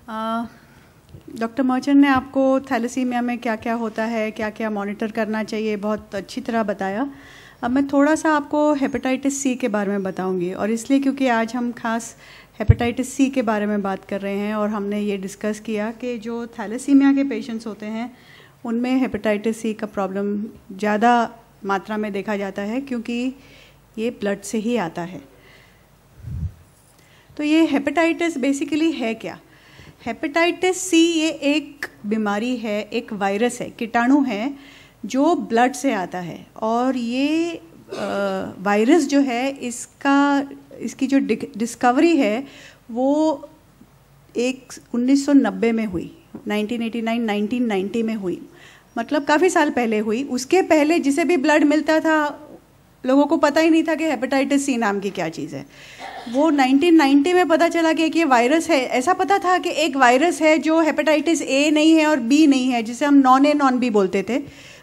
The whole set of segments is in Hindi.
डॉक्टर मर्चेंट ने आपको थैलेसीमिया में क्या क्या होता है, क्या क्या मॉनिटर करना चाहिए, बहुत अच्छी तरह बताया। अब मैं थोड़ा सा आपको हेपेटाइटिस सी के बारे में बताऊंगी, और इसलिए क्योंकि आज हम खास हेपेटाइटिस सी के बारे में बात कर रहे हैं और हमने ये डिस्कस किया कि जो थैलेसीमिया के पेशेंट्स होते हैं उनमें हेपेटाइटिस सी का प्रॉब्लम ज़्यादा मात्रा में देखा जाता है, क्योंकि ये ब्लड से ही आता है। तो ये हेपेटाइटिस बेसिकली है क्या? हेपेटाइटिस सी ये एक बीमारी है, एक वायरस है, कीटाणु है जो ब्लड से आता है। और ये वायरस जो है इसकी जो डिस्कवरी है वो 1990 में हुई, 1989-1990 में हुई, मतलब काफ़ी साल पहले हुई। उसके पहले जिसे भी ब्लड मिलता था लोगों को पता ही नहीं था कि हेपेटाइटिस सी नाम की क्या चीज़ है। वो 1990 में पता चला कि एक ये वायरस है। ऐसा पता था कि एक वायरस है जो हेपेटाइटिस ए नहीं है और बी नहीं है, जिसे हम नॉन ए नॉन बी बोलते थे,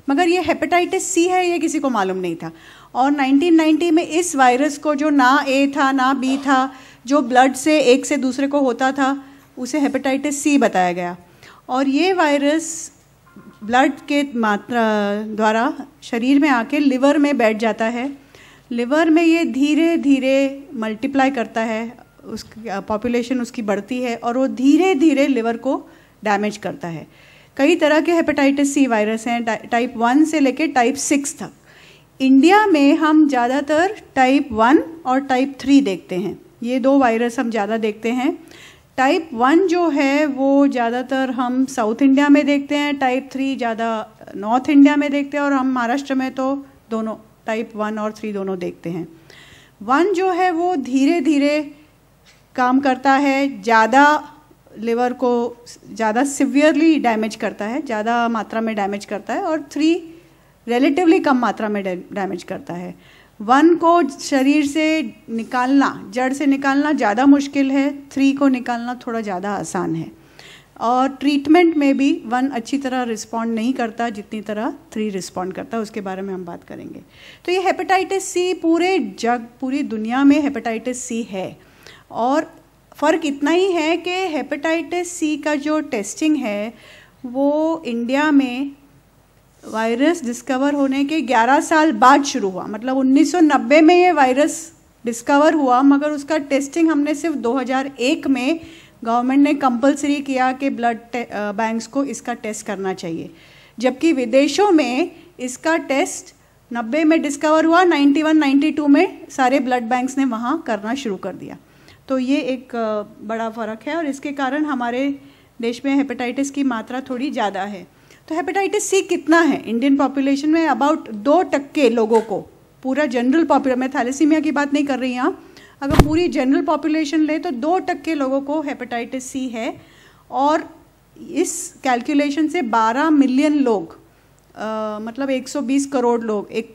मगर ये हेपेटाइटिस सी है ये किसी को मालूम नहीं था। और 1990 में इस वायरस को, जो ना ए था ना बी था, जो ब्लड से एक से दूसरे को होता था, उसे हेपेटाइटिस सी बताया गया। और ये वायरस ब्लड के मात्रा द्वारा शरीर में आके लिवर में बैठ जाता है। लिवर में ये धीरे धीरे मल्टीप्लाई करता है, उसकी पॉपुलेशन उसकी बढ़ती है और वो धीरे धीरे लिवर को डैमेज करता है। कई तरह के हेपेटाइटिस सी वायरस हैं, टाइप 1 से लेकर टाइप 6 तक। इंडिया में हम ज़्यादातर टाइप 1 और टाइप 3 देखते हैं, ये दो वायरस हम ज़्यादा देखते हैं। टाइप 1 जो है वो ज़्यादातर हम साउथ इंडिया में देखते हैं, टाइप 3 ज़्यादा नॉर्थ इंडिया में देखते हैं, और हम महाराष्ट्र में तो दोनों टाइप 1 और 3 दोनों देखते हैं। 1 जो है वो धीरे धीरे काम करता है, ज़्यादा लिवर को ज़्यादा सिवियरली डैमेज करता है, ज़्यादा मात्रा में डैमेज करता है, और 3 रिलेटिवली कम मात्रा में डैमेज करता है। 1 को शरीर से निकालना, जड़ से निकालना ज़्यादा मुश्किल है, 3 को निकालना थोड़ा ज़्यादा आसान है। और ट्रीटमेंट में भी 1 अच्छी तरह रिस्पॉन्ड नहीं करता जितनी तरह 3 रिस्पॉन्ड करता है, उसके बारे में हम बात करेंगे। तो ये हेपेटाइटिस सी पूरी दुनिया में हेपेटाइटिस सी है, और फ़र्क इतना ही है कि हेपेटाइटिस सी का जो टेस्टिंग है वो इंडिया में वायरस डिस्कवर होने के 11 साल बाद शुरू हुआ। मतलब 1990 में ये वायरस डिस्कवर हुआ, मगर उसका टेस्टिंग हमने सिर्फ 2001 में गवर्नमेंट ने कंपलसरी किया कि ब्लड बैंक्स को इसका टेस्ट करना चाहिए, जबकि विदेशों में इसका टेस्ट 90 में डिस्कवर हुआ, 91-92 में सारे ब्लड बैंक्स ने वहाँ करना शुरू कर दिया। तो ये एक बड़ा फ़र्क है, और इसके कारण हमारे देश में हेपेटाइटिस की मात्रा थोड़ी ज़्यादा है। तो हेपेटाइटिस सी कितना है इंडियन पॉपुलेशन में? अबाउट 2% लोगों को, पूरा जनरल पॉपुलेशन, मैं थैलेसीमिया की बात नहीं कर रही यहाँ, अगर पूरी जनरल पॉपुलेशन ले तो 2% लोगों को हेपेटाइटिस सी है। और इस कैलकुलेशन से 12 मिलियन लोग, मतलब 120 करोड़ लोग, 1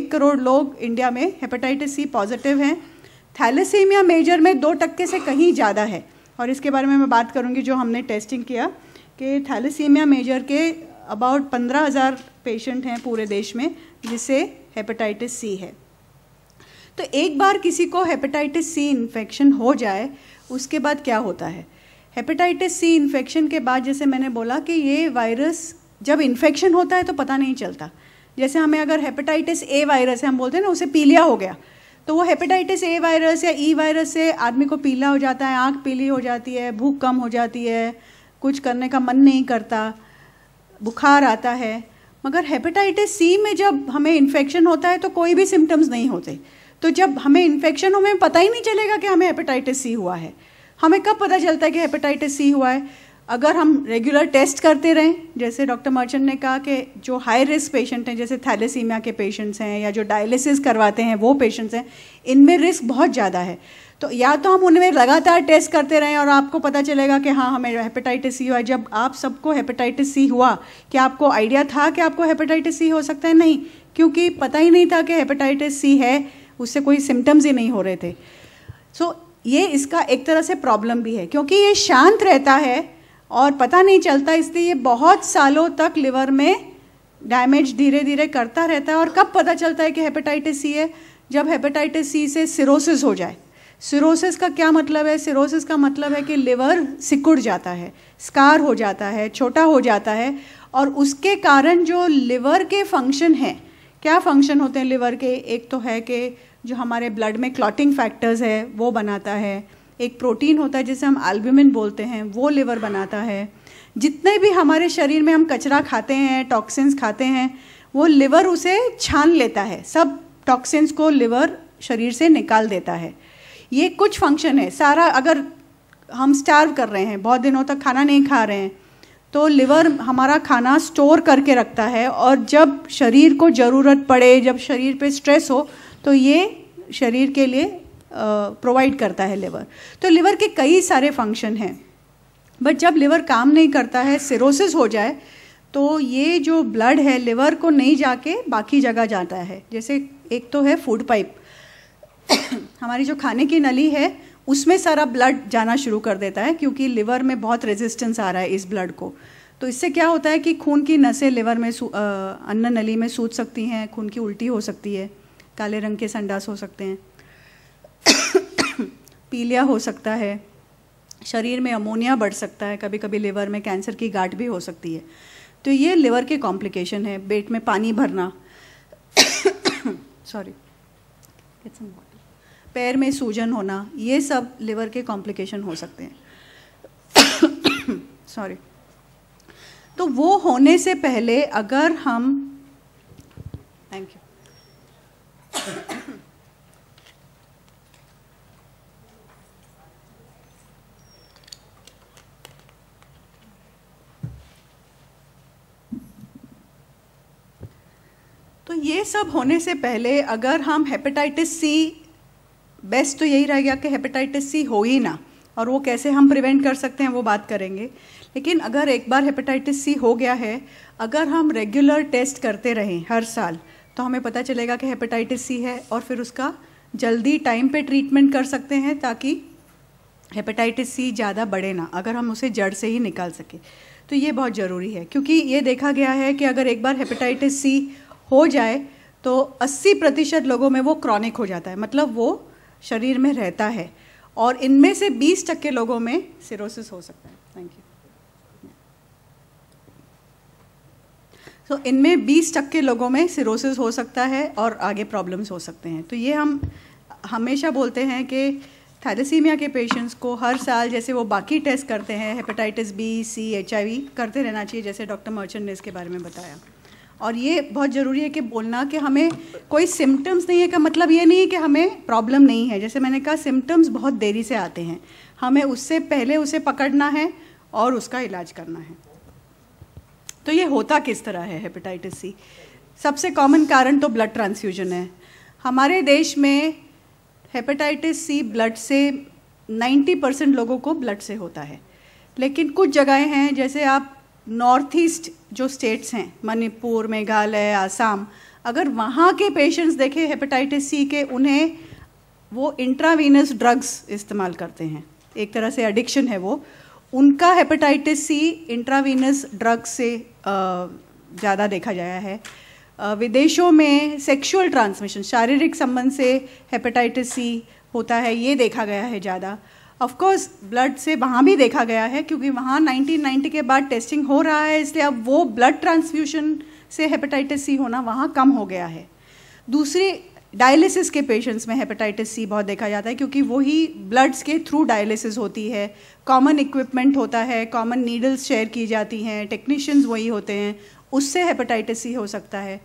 करोड़ लोग इंडिया में हेपेटाइटिस सी पॉजिटिव हैं। थैलेसीमिया मेजर में 2% से कहीं ज़्यादा है, और इसके बारे में मैं बात करूंगी जो हमने टेस्टिंग किया कि थैलेसीमिया मेजर के अबाउट 15,000 पेशेंट हैं पूरे देश में जिसे हेपेटाइटिस सी है। तो एक बार किसी को हेपेटाइटिस सी इन्फेक्शन हो जाए, उसके बाद क्या होता है? हेपेटाइटिस सी इन्फेक्शन के बाद, जैसे मैंने बोला कि ये वायरस जब इन्फेक्शन होता है तो पता नहीं चलता। जैसे हमें अगर हेपेटाइटिस ए वायरस है, हम बोलते हैं ना उसे पीलिया हो गया, तो वो हेपेटाइटिस ए वायरस या ई वायरस से आदमी को पीला हो जाता है, आँख पीली हो जाती है, भूख कम हो जाती है, कुछ करने का मन नहीं करता, बुखार आता है। मगर हेपेटाइटिस सी में जब हमें इन्फेक्शन होता है तो कोई भी सिम्टम्स नहीं होते। तो जब हमें इन्फेक्शन हो, हमें पता ही नहीं चलेगा कि हमें हेपेटाइटिस सी हुआ है। हमें कब पता चलता है कि हेपेटाइटिस सी हुआ है? अगर हम रेगुलर टेस्ट करते रहें, जैसे डॉक्टर मर्चेंट ने कहा कि जो हाई रिस्क पेशेंट हैं, जैसे थैलेसीमिया के पेशेंट्स हैं या जो डायलिसिस करवाते हैं वो पेशेंट्स हैं, इनमें रिस्क बहुत ज़्यादा है। तो या तो हम उनमें लगातार टेस्ट करते रहें और आपको पता चलेगा कि हाँ हमें हेपेटाइटिस सी हुआ है। जब आप सबको हेपेटाइटिस सी हुआ, क्या आपको आइडिया था कि आपको हेपेटाइटिस सी हो सकता है? नहीं, क्योंकि पता ही नहीं था कि हेपेटाइटिस सी है, उससे कोई सिम्टम्स ही नहीं हो रहे थे। सो ये इसका एक तरह से प्रॉब्लम भी है, क्योंकि ये शांत रहता है और पता नहीं चलता, इसलिए ये बहुत सालों तक लिवर में डैमेज धीरे धीरे करता रहता है। और कब पता चलता है कि हेपेटाइटिस सी है? जब हेपेटाइटिस सी से सिरोसिस हो जाए। सिरोसिस का क्या मतलब है? सिरोसिस का मतलब है कि लिवर सिकुड़ जाता है, स्कार हो जाता है, छोटा हो जाता है, और उसके कारण जो लिवर के फंक्शन हैं, क्या फंक्शन होते हैं लिवर के? एक तो है कि जो हमारे ब्लड में क्लॉटिंग फैक्टर्स है वो बनाता है, एक प्रोटीन होता है जिसे हम एल्ब्यूमिन बोलते हैं, वो लिवर बनाता है। जितने भी हमारे शरीर में हम कचरा खाते हैं, टॉक्सिन्स खाते हैं, वो लिवर उसे छान लेता है, सब टॉक्सिन्स को लिवर शरीर से निकाल देता है। ये कुछ फंक्शन है सारा। अगर हम स्टार्व कर रहे हैं, बहुत दिनों तक खाना नहीं खा रहे हैं, तो लिवर हमारा खाना स्टोर करके रखता है, और जब शरीर को ज़रूरत पड़े, जब शरीर पे स्ट्रेस हो, तो ये शरीर के लिए प्रोवाइड करता है लिवर। तो लिवर के कई सारे फंक्शन हैं, बट जब लिवर काम नहीं करता है, सिरोसिस हो जाए, तो ये जो ब्लड है लिवर को नहीं जाके बाकी जगह जाता है। जैसे एक तो है फूड पाइप, हमारी जो खाने की नली है उसमें सारा ब्लड जाना शुरू कर देता है, क्योंकि लिवर में बहुत रेजिस्टेंस आ रहा है इस ब्लड को। तो इससे क्या होता है कि खून की नसें लिवर में अन्न नली में सूज सकती हैं, खून की उल्टी हो सकती है, काले रंग के संडास हो सकते हैं, पीलिया हो सकता है, शरीर में अमोनिया बढ़ सकता है, कभी कभी लिवर में कैंसर की गांठ भी हो सकती है। तो ये लिवर के कॉम्प्लिकेशन है। पेट में पानी भरना सॉरी, पैर में सूजन होना, ये सब लिवर के कॉम्प्लिकेशन हो सकते हैं सॉरी। तो वो होने से पहले अगर हम, थैंक यू, तो ये सब होने से पहले अगर हम हेपेटाइटिस सी, बेस्ट तो यही रहेगा कि हेपेटाइटिस सी हो ही ना, और वो कैसे हम प्रिवेंट कर सकते हैं वो बात करेंगे। लेकिन अगर एक बार हेपेटाइटिस सी हो गया है, अगर हम रेगुलर टेस्ट करते रहें हर साल, तो हमें पता चलेगा कि हेपेटाइटिस सी है, और फिर उसका जल्दी टाइम पे ट्रीटमेंट कर सकते हैं, ताकि हेपेटाइटिस सी ज़्यादा बढ़े ना, अगर हम उसे जड़ से ही निकाल सकें। तो ये बहुत ज़रूरी है, क्योंकि ये देखा गया है कि अगर एक बार हेपेटाइटिस सी हो जाए तो 80% लोगों में वो क्रॉनिक हो जाता है, मतलब वो शरीर में रहता है, और इनमें से 20% लोगों में सिरोसिस हो सकता है। Thank you. तो इनमें 20% लोगों में सिरोसिस हो सकता है और आगे प्रॉब्लम्स हो सकते हैं। तो ये हम हमेशा बोलते हैं कि थैलेसीमिया के पेशेंट्स को हर साल जैसे वो बाकी टेस्ट करते हैं, हेपेटाइटिस बी, सी, HIV, करते रहना चाहिए, जैसे डॉक्टर मर्चेंट ने इसके बारे में बताया। और ये बहुत ज़रूरी है कि बोलना कि हमें कोई सिम्टम्स नहीं है का मतलब ये नहीं है कि हमें प्रॉब्लम नहीं है। जैसे मैंने कहा, सिम्टम्स बहुत देरी से आते हैं, हमें उससे पहले उसे पकड़ना है और उसका इलाज करना है। तो ये होता किस तरह है हेपेटाइटिस सी? सबसे कॉमन कारण तो ब्लड ट्रांसफ्यूजन है। हमारे देश में हेपेटाइटिस सी ब्लड से 90% लोगों को ब्लड से होता है, लेकिन कुछ जगहें हैं, जैसे आप नॉर्थ ईस्ट जो स्टेट्स हैं, मणिपुर, मेघालय, आसाम, अगर वहाँ के पेशेंट्स देखें हेपेटाइटिस सी के, उन्हें वो इंट्रावीनस ड्रग्स इस्तेमाल करते हैं, एक तरह से एडिक्शन है वो, उनका हेपेटाइटिस सी इंट्रावीनस ड्रग्स से ज़्यादा देखा गया है। विदेशों में सेक्सुअल ट्रांसमिशन, शारीरिक संबंध से हेपेटाइटिस सी होता है, ये देखा गया है ज़्यादा। ऑफ कोर्स ब्लड से वहाँ भी देखा गया है, क्योंकि वहाँ 1990 के बाद टेस्टिंग हो रहा है, इसलिए अब वो ब्लड ट्रांसफ्यूजन से हेपेटाइटिस सी होना वहाँ कम हो गया है। दूसरी, डायलिसिस के पेशेंट्स में हेपेटाइटिस सी बहुत देखा जाता है, क्योंकि वही ब्लड्स के थ्रू डायलिसिस होती है, कॉमन इक्विपमेंट होता है, कॉमन नीडल्स शेयर की जाती हैं, टेक्नीशियंस वही होते हैं, उससे हेपेटाइटिस सी हो सकता है।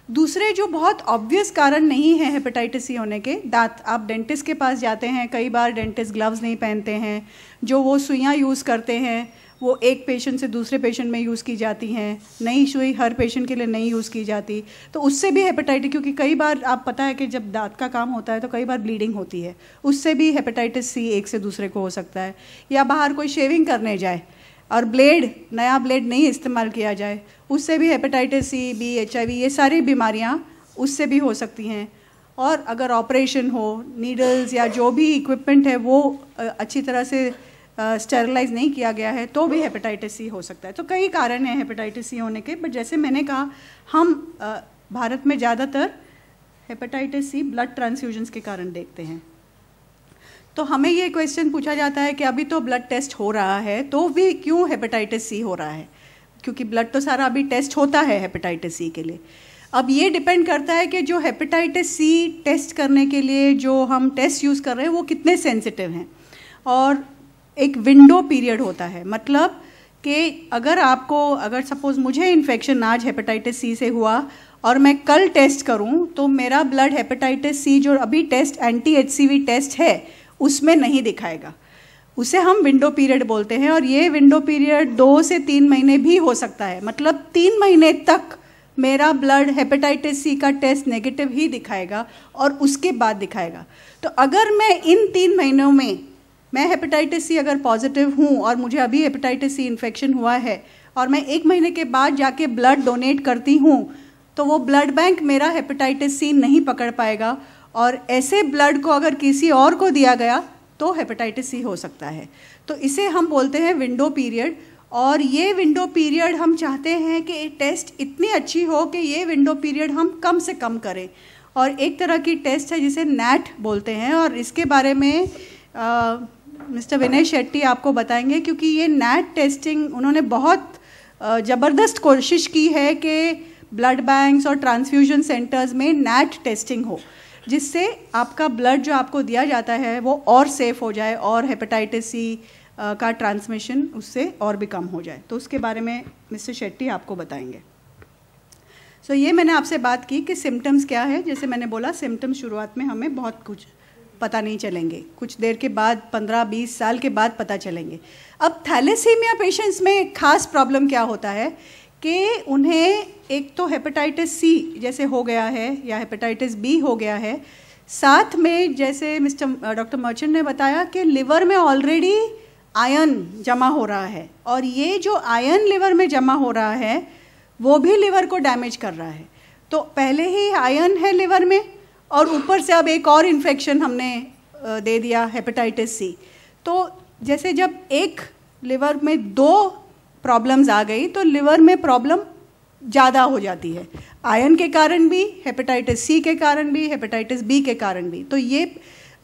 दूसरे जो बहुत ऑब्वियस कारण नहीं है हेपेटाइटिस सी होने के, दांत, आप डेंटिस्ट के पास जाते हैं, कई बार डेंटिस्ट ग्लव्स नहीं पहनते हैं, जो वो सुइयाँ यूज़ करते हैं वो एक पेशेंट से दूसरे पेशेंट में यूज़ की जाती हैं, नई सुई हर पेशेंट के लिए नहीं यूज़ की जाती, तो उससे भी हेपेटाइटिस, क्योंकि कई बार आप पता है कि जब दांत का काम होता है तो कई बार ब्लीडिंग होती है, उससे भी हेपेटाइटिस सी एक से दूसरे को हो सकता है। या बाहर कोई शेविंग करने जाए और नया ब्लेड नहीं इस्तेमाल किया जाए, उससे भी हेपेटाइटिस सी, बी, HIV, ये सारी बीमारियां उससे भी हो सकती हैं। और अगर ऑपरेशन हो, नीडल्स या जो भी इक्विपमेंट है वो अच्छी तरह से स्टेरलाइज नहीं किया गया है, तो भी हेपेटाइटिस सी हो सकता है। तो कई कारण हैं हेपेटाइटिस सी होने के, बट जैसे मैंने कहा, हम भारत में ज़्यादातर हेपेटाइटिस सी ब्लड ट्रांसफ्यूजन्स के कारण देखते हैं। तो हमें ये क्वेश्चन पूछा जाता है कि अभी तो ब्लड टेस्ट हो रहा है तो भी क्यों हेपेटाइटिस सी हो रहा है, क्योंकि ब्लड तो सारा अभी टेस्ट होता है हेपेटाइटिस सी के लिए। अब ये डिपेंड करता है कि जो हेपेटाइटिस सी टेस्ट करने के लिए जो हम टेस्ट यूज़ कर रहे हैं वो कितने सेंसिटिव हैं, और एक विंडो पीरियड होता है। मतलब कि अगर सपोज़ मुझे इन्फेक्शन आज हेपेटाइटिस सी से हुआ और मैं कल टेस्ट करूं तो मेरा ब्लड हेपेटाइटिस सी जो अभी टेस्ट एंटी HCV टेस्ट है उसमें नहीं दिखाएगा, उसे हम विंडो पीरियड बोलते हैं। और ये विंडो पीरियड 2 से 3 महीने भी हो सकता है, मतलब 3 महीने तक मेरा ब्लड हेपेटाइटिस सी का टेस्ट नेगेटिव ही दिखाएगा और उसके बाद दिखाएगा। तो अगर मैं इन 3 महीनों में मैं हेपेटाइटिस सी अगर पॉजिटिव हूँ और मुझे अभी हेपेटाइटिस सी इन्फेक्शन हुआ है और मैं 1 महीने के बाद जाके ब्लड डोनेट करती हूँ तो वो ब्लड बैंक मेरा हेपेटाइटिस सी नहीं पकड़ पाएगा, और ऐसे ब्लड को अगर किसी और को दिया गया तो हेपेटाइटिस सी हो सकता है। तो इसे हम बोलते हैं विंडो पीरियड। और ये विंडो पीरियड हम चाहते हैं कि टेस्ट इतनी अच्छी हो कि ये विंडो पीरियड हम कम से कम करें। और एक तरह की टेस्ट है जिसे नैट बोलते हैं, और इसके बारे में मिस्टर विनय शेट्टी आपको बताएंगे, क्योंकि ये नैट टेस्टिंग उन्होंने बहुत ज़बरदस्त कोशिश की है कि ब्लड बैंक्स और ट्रांसफ्यूजन सेंटर्स में नैट टेस्टिंग हो, जिससे आपका ब्लड जो आपको दिया जाता है वो और सेफ हो जाए और हेपेटाइटिस सी का ट्रांसमिशन उससे और भी कम हो जाए। तो उसके बारे में मिस्टर शेट्टी आपको बताएंगे। सो ये मैंने आपसे बात की कि सिम्टम्स क्या है। जैसे मैंने बोला सिम्टम्स शुरुआत में हमें बहुत कुछ पता नहीं चलेंगे, कुछ देर के बाद 15-20 साल के बाद पता चलेंगे। अब थैलेसीमिया पेशेंट्स में खास प्रॉब्लम क्या होता है कि उन्हें एक तो हेपेटाइटिस सी जैसे हो गया है या हेपेटाइटिस बी हो गया है, साथ में जैसे डॉक्टर मर्चेंट ने बताया कि लिवर में ऑलरेडी आयरन जमा हो रहा है, और ये जो आयरन लिवर में जमा हो रहा है वो भी लिवर को डैमेज कर रहा है। तो पहले ही आयरन है लिवर में और ऊपर से अब एक और इन्फेक्शन हमने दे दिया हेपेटाइटिस सी। तो जैसे जब एक लिवर में 2 प्रॉब्लम्स आ गई तो लिवर में प्रॉब्लम ज़्यादा हो जाती है, आयरन के कारण भी, हेपेटाइटिस सी के कारण भी, हेपेटाइटिस बी के कारण भी। तो ये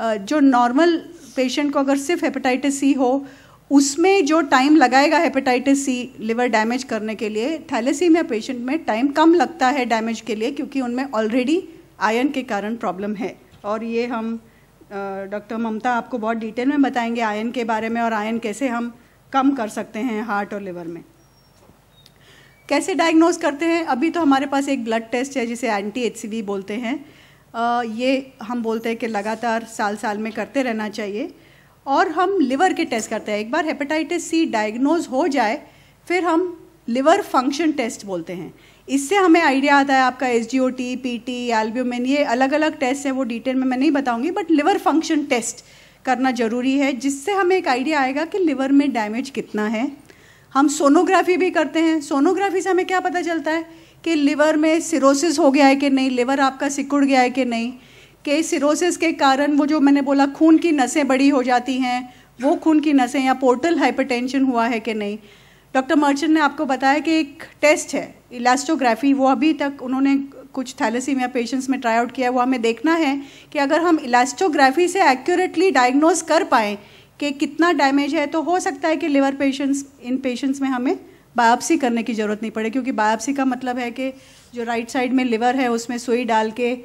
जो नॉर्मल पेशेंट को अगर सिर्फ हेपेटाइटिस सी हो उसमें जो टाइम लगाएगा हेपेटाइटिस सी लिवर डैमेज करने के लिए, थैलेसीमिया पेशेंट में टाइम कम लगता है डैमेज के लिए, क्योंकि उनमें ऑलरेडी आयरन के कारण प्रॉब्लम है। और ये हम डॉक्टर ममता आपको बहुत डिटेल में बताएंगे आयरन के बारे में, और आयरन कैसे हम कम कर सकते हैं हार्ट और लिवर में। कैसे डायग्नोज करते हैं? अभी तो हमारे पास एक ब्लड टेस्ट है जिसे एंटी HCV बोलते हैं। ये हम बोलते हैं कि लगातार साल में करते रहना चाहिए। और हम लिवर के टेस्ट करते हैं। एक बार हेपेटाइटिस सी डायग्नोज हो जाए फिर हम लिवर फंक्शन टेस्ट बोलते हैं। इससे हमें आइडिया आता है आपका SGOT, PT, एल्ब्यूमिन, ये अलग अलग टेस्ट हैं, वो डिटेल में मैं नहीं बताऊंगी, बट लिवर फंक्शन टेस्ट करना ज़रूरी है, जिससे हमें एक आइडिया आएगा कि लिवर में डैमेज कितना है। हम सोनोग्राफी भी करते हैं। सोनोग्राफी से हमें क्या पता चलता है कि लिवर में सिरोसिस हो गया है कि नहीं, लिवर आपका सिकुड़ गया है कि नहीं, कि सिरोसिस के कारण वो जो मैंने बोला खून की नसें बड़ी हो जाती हैं, वो खून की नसें या पोर्टल हाइपरटेंशन हुआ है कि नहीं। डॉक्टर मर्चेंट ने आपको बताया कि एक टेस्ट है इलास्टोग्राफी, वो अभी तक उन्होंने कुछ थैलेसीमिया पेशेंट्स में ट्राई आउट किया। वो हमें देखना है कि अगर हम इलास्टोग्राफी से एक्यूरेटली डायग्नोज कर पाएँ कि कितना डैमेज है, तो हो सकता है कि लिवर इन पेशेंट्स में हमें बायोप्सी करने की ज़रूरत नहीं पड़े, क्योंकि बायोप्सी का मतलब है कि जो राइट साइड में लिवर है उसमें सुई डाल के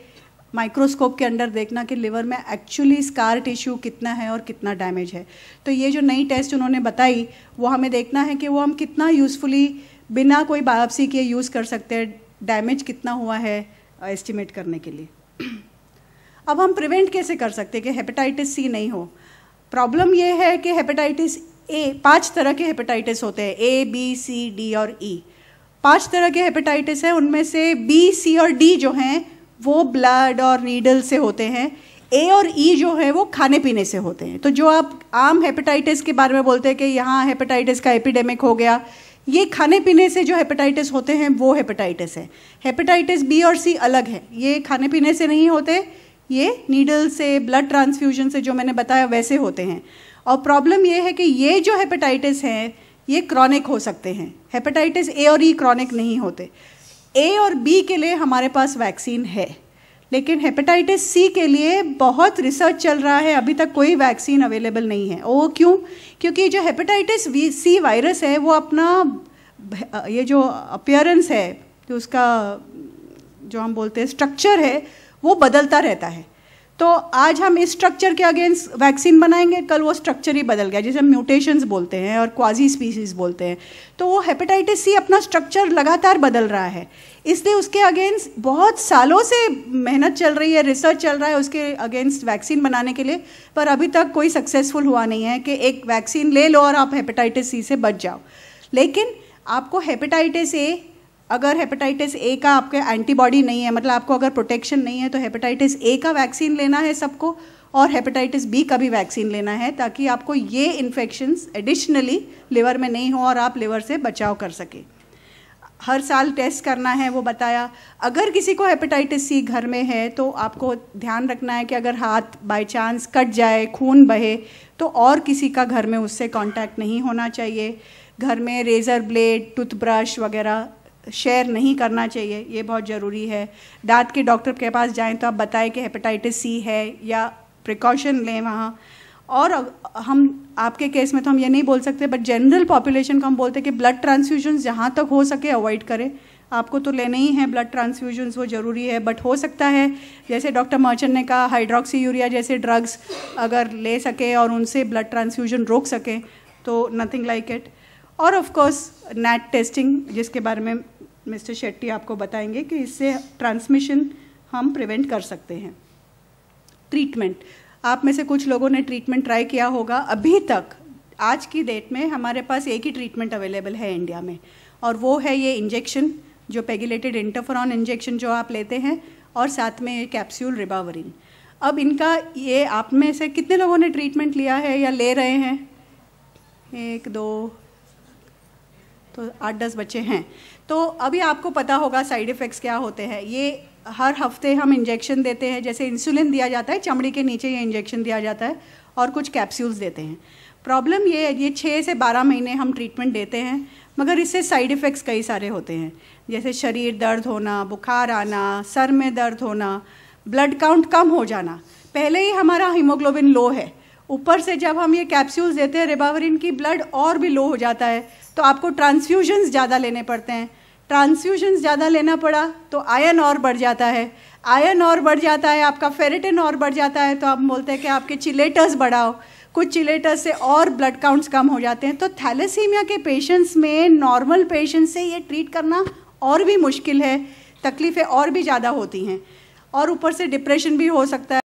माइक्रोस्कोप के अंदर देखना कि लिवर में एक्चुअली स्कार टिश्यू कितना है और कितना डैमेज है। तो ये जो नई टेस्ट उन्होंने बताई वो हमें देखना है कि वो हम कितना यूज़फुली बिना कोई बायोप्सी के यूज़ कर सकते हैं, डैमेज कितना हुआ है एस्टिमेट करने के लिए। अब हम प्रिवेंट कैसे कर सकते हैं कि हेपेटाइटिस सी नहीं हो? प्रॉब्लम ये है कि हेपेटाइटिस ए, 5 तरह के हेपेटाइटिस होते हैं, A, B, C, D और E। 5 तरह के हेपेटाइटिस हैं, उनमें से B, C और D जो हैं वो ब्लड और नीडल से होते हैं। A और E जो है वो खाने पीने से होते हैं। तो जो आप आम हेपेटाइटिस के बारे में बोलते हैं कि यहाँ हेपेटाइटिस का एपिडेमिक हो गया, ये खाने पीने से जो हेपेटाइटिस होते हैं वो हेपेटाइटिस है। हेपेटाइटिस B और C अलग है, ये खाने पीने से नहीं होते, ये नीडल से, ब्लड ट्रांसफ्यूजन से जो मैंने बताया वैसे होते हैं। और प्रॉब्लम ये है कि ये जो हेपेटाइटिस हैं ये क्रॉनिक हो सकते हैं। हेपेटाइटिस A और E क्रॉनिक नहीं होते। A और B के लिए हमारे पास वैक्सीन है, लेकिन हेपेटाइटिस सी के लिए बहुत रिसर्च चल रहा है, अभी तक कोई वैक्सीन अवेलेबल नहीं है। वो क्यों? क्योंकि जो हेपेटाइटिस सी वायरस है वो अपना ये जो अपीयरेंस है, जो उसका जो हम बोलते हैं स्ट्रक्चर है, वो बदलता रहता है। तो आज हम इस स्ट्रक्चर के अगेंस्ट वैक्सीन बनाएंगे, कल वो स्ट्रक्चर ही बदल गया, जिसे हम म्यूटेशंस बोलते हैं और क्वाजी स्पीसीज बोलते हैं। तो वो हेपेटाइटिस सी अपना स्ट्रक्चर लगातार बदल रहा है, इसलिए उसके अगेंस्ट बहुत सालों से मेहनत चल रही है, रिसर्च चल रहा है उसके अगेंस्ट वैक्सीन बनाने के लिए, पर अभी तक कोई सक्सेसफुल हुआ नहीं है कि एक वैक्सीन ले लो और आप हेपेटाइटिस सी से बच जाओ। लेकिन आपको हेपेटाइटिस ए, अगर हेपेटाइटिस ए का आपके एंटीबॉडी नहीं है, मतलब आपको अगर प्रोटेक्शन नहीं है, तो हेपेटाइटिस ए का वैक्सीन लेना है सबको, और हेपेटाइटिस बी का भी वैक्सीन लेना है, ताकि आपको ये इन्फेक्शंस एडिशनली लिवर में नहीं हो और आप लिवर से बचाव कर सके। हर साल टेस्ट करना है, वो बताया। अगर किसी को हेपेटाइटिस सी घर में है तो आपको ध्यान रखना है कि अगर हाथ बाय चांस कट जाए, खून बहे, तो और किसी का घर में उससे कांटेक्ट नहीं होना चाहिए। घर में रेज़र ब्लेड, टूथब्रश वगैरह शेयर नहीं करना चाहिए, ये बहुत ज़रूरी है। दांत के डॉक्टर के पास जाएं तो आप बताएं कि हेपेटाइटिस सी है, या प्रिकॉशन लें वहाँ। और हम आपके केस में तो हम ये नहीं बोल सकते, बट जनरल पॉपुलेशन को हम बोलते हैं कि ब्लड ट्रांसफ्यूजन्स जहाँ तक हो सके अवॉइड करें। आपको तो लेने ही हैं ब्लड ट्रांसफ्यूजन्स, वो ज़रूरी है, बट हो सकता है जैसे डॉक्टर मर्चेंट ने कहा, हाइड्रोक्सी यूरिया जैसे ड्रग्स अगर ले सके और उनसे ब्लड ट्रांसफ्यूजन रोक सकें तो नथिंग लाइक इट। और ऑफ कोर्स नेट टेस्टिंग, जिसके बारे में मिस्टर शेट्टी आपको बताएंगे कि इससे ट्रांसमिशन हम प्रिवेंट कर सकते हैं। ट्रीटमेंट, आप में से कुछ लोगों ने ट्रीटमेंट ट्राई किया होगा। अभी तक आज की डेट में हमारे पास एक ही ट्रीटमेंट अवेलेबल है इंडिया में, और वो है ये इंजेक्शन, जो पेगिलेटेड इंटरफेरॉन इंजेक्शन जो आप लेते हैं, और साथ में ये कैप्सूल रिबावरिन। अब इनका ये आप में से कितने लोगों ने ट्रीटमेंट लिया है या ले रहे हैं? 1 2, तो 8-10 बच्चे हैं। तो अभी आपको पता होगा साइड इफ़ेक्ट्स क्या होते हैं। ये हर हफ्ते हम इंजेक्शन देते हैं, जैसे इंसुलिन दिया जाता है, चमड़ी के नीचे ये इंजेक्शन दिया जाता है, और कुछ कैप्सूल्स देते हैं। प्रॉब्लम ये है, ये 6 से 12 महीने हम ट्रीटमेंट देते हैं, मगर इससे साइड इफ़ेक्ट्स कई सारे होते हैं, जैसे शरीर दर्द होना, बुखार आना, सर में दर्द होना, ब्लड काउंट कम हो जाना। पहले ही हमारा हीमोग्लोबिन लो है, ऊपर से जब हम ये कैप्सूल्स देते हैं रिबावरिन की, ब्लड और भी लो हो जाता है, तो आपको ट्रांसफ्यूजन्स ज़्यादा लेने पड़ते हैं। ट्रांसफ्यूजन्स ज़्यादा लेना पड़ा तो आयरन और बढ़ जाता है, आयरन और बढ़ जाता है, आपका फेरेटिन और बढ़ जाता है, तो आप बोलते हैं कि आपके चिलेटर्स बढ़ाओ। कुछ चिलेटर्स से और ब्लड काउंट्स कम हो जाते हैं। तो थैलेसीमिया के पेशेंट्स में नॉर्मल पेशेंट्स से ये ट्रीट करना और भी मुश्किल है, तकलीफ़ें और भी ज़्यादा होती हैं, और ऊपर से डिप्रेशन भी हो सकता है।